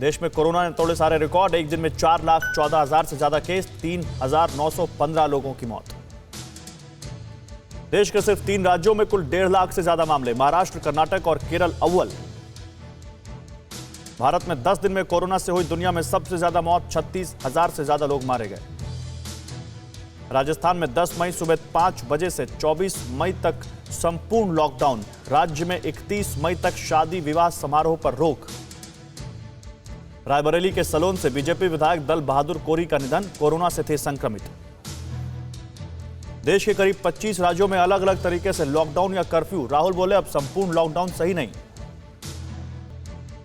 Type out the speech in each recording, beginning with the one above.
देश में कोरोना ने तोड़े सारे रिकॉर्ड। एक दिन में 4,14,000 से ज्यादा केस, 3,915 लोगों की मौत। देश के सिर्फ 3 राज्यों में कुल 1.5 लाख से ज्यादा मामले। महाराष्ट्र, कर्नाटक और केरल अव्वल। भारत में 10 दिन में कोरोना से हुई दुनिया में सबसे ज्यादा मौत। 36,000 से ज्यादा लोग मारे गए। राजस्थान में 10 मई सुबह 5 बजे से 24 मई तक संपूर्ण लॉकडाउन। राज्य में 31 मई तक शादी विवाह समारोह पर रोक। रायबरेली के सलोन से बीजेपी विधायक दल बहादुर कोरी का निधन, कोरोना से थे संक्रमित। देश के करीब 25 राज्यों में अलग अलग तरीके से लॉकडाउन या कर्फ्यू। राहुल बोले अब संपूर्ण लॉकडाउन सही नहीं।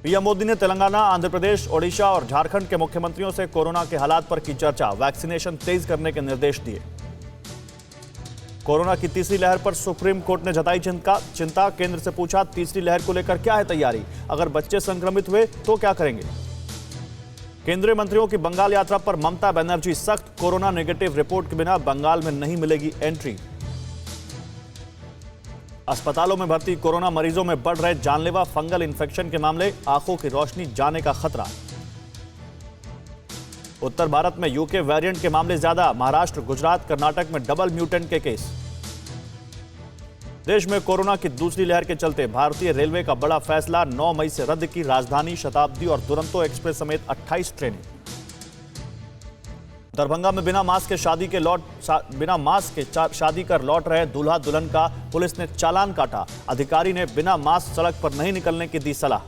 पीएम मोदी ने तेलंगाना, आंध्र प्रदेश, ओडिशा और झारखंड के मुख्यमंत्रियों से कोरोना के हालात पर की चर्चा। वैक्सीनेशन तेज करने के निर्देश दिए। कोरोना की तीसरी लहर पर सुप्रीम कोर्ट ने जताई चिंता। केंद्र से पूछा, तीसरी लहर को लेकर क्या है तैयारी? अगर बच्चे संक्रमित हुए तो क्या करेंगे? केंद्रीय मंत्रियों की बंगाल यात्रा पर ममता बनर्जी सख्त। कोरोना नेगेटिव रिपोर्ट के बिना बंगाल में नहीं मिलेगी एंट्री। अस्पतालों में भर्ती कोरोना मरीजों में बढ़ रहे जानलेवा फंगल इन्फेक्शन के मामले। आंखों की रोशनी जाने का खतरा। उत्तर भारत में यूके वेरिएंट के मामले ज्यादा। महाराष्ट्र, गुजरात, कर्नाटक में डबल म्यूटेंट के केस। देश में कोरोना की दूसरी लहर के चलते भारतीय रेलवे का बड़ा फैसला। 9 मई से रद्द की राजधानी, शताब्दी और दुरंतो एक्सप्रेस समेत 28 ट्रेनें। दरभंगा में बिना मास्क के शादी कर लौट रहे दूल्हा दुल्हन का पुलिस ने चालान काटा। अधिकारी ने बिना मास्क सड़क पर नहीं निकलने की दी सलाह।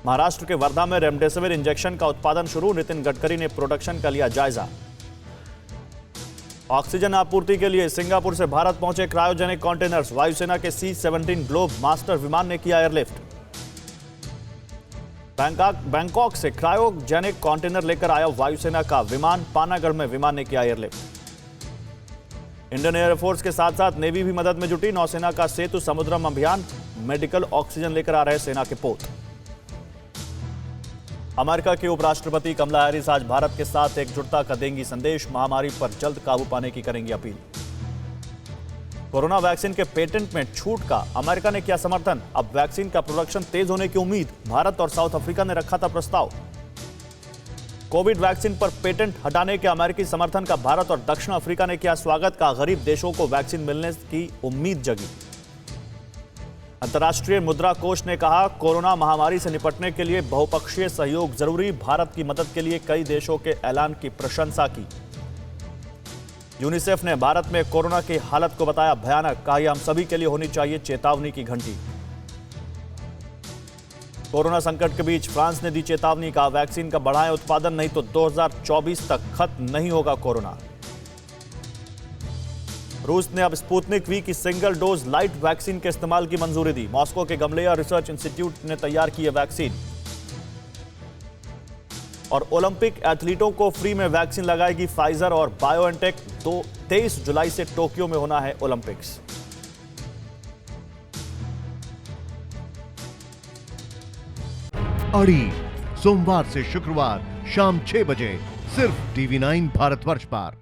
महाराष्ट्र के वर्धा में रेमडेसिविर इंजेक्शन का उत्पादन शुरू। नितिन गडकरी ने प्रोडक्शन का लिया जायजा। ऑक्सीजन आपूर्ति के लिए सिंगापुर से भारत पहुंचे क्रायोजेनिक कंटेनर्स। वायुसेना के C-17 ग्लोब मास्टर विमान ने किया एयरलिफ्ट। बैंकॉक से क्रायोजेनिक कंटेनर लेकर आया वायुसेना का विमान। पानागढ़ में विमान ने किया एयरलिफ्ट। इंडियन एयरफोर्स के साथ साथ नेवी भी मदद में जुटी। नौसेना का सेतु समुद्रम अभियान। मेडिकल ऑक्सीजन लेकर आ रहे सेना के पोत। अमेरिका की उपराष्ट्रपति कमला हैरिस आज भारत के साथ एकजुटता का देंगी संदेश। महामारी पर जल्द काबू पाने की करेंगी अपील। कोरोना वैक्सीन के पेटेंट में छूट का अमेरिका ने किया समर्थन। अब वैक्सीन का प्रोडक्शन तेज होने की उम्मीद। भारत और साउथ अफ्रीका ने रखा था प्रस्ताव। कोविड वैक्सीन पर पेटेंट हटाने के अमेरिकी समर्थन का भारत और दक्षिण अफ्रीका ने किया स्वागत। का गरीब देशों को वैक्सीन मिलने की उम्मीद जगी। अंतर्राष्ट्रीय मुद्रा कोष ने कहा, कोरोना महामारी से निपटने के लिए बहुपक्षीय सहयोग जरूरी। भारत की मदद के लिए कई देशों के ऐलान की प्रशंसा की। यूनिसेफ ने भारत में कोरोना की हालत को बताया भयानक। कहा, यह हम सभी के लिए होनी चाहिए चेतावनी की घंटी। कोरोना संकट के बीच फ्रांस ने दी चेतावनी। का वैक्सीन का बढ़ाएं उत्पादन, नहीं तो 2024 तक खत्म नहीं होगा कोरोना। रूस ने अब स्पुतनिक वी की सिंगल डोज लाइट वैक्सीन के इस्तेमाल की मंजूरी दी। मॉस्को के गमलेया रिसर्च इंस्टीट्यूट ने तैयार की है वैक्सीन। और ओलंपिक एथलीटों को फ्री में वैक्सीन लगाएगी फाइजर और बायोएनटेक। 23 जुलाई से टोक्यो में होना है ओलंपिक्स। अड़ी सोमवार से शुक्रवार शाम 6 बजे सिर्फ TV9 भारतवर्ष पर।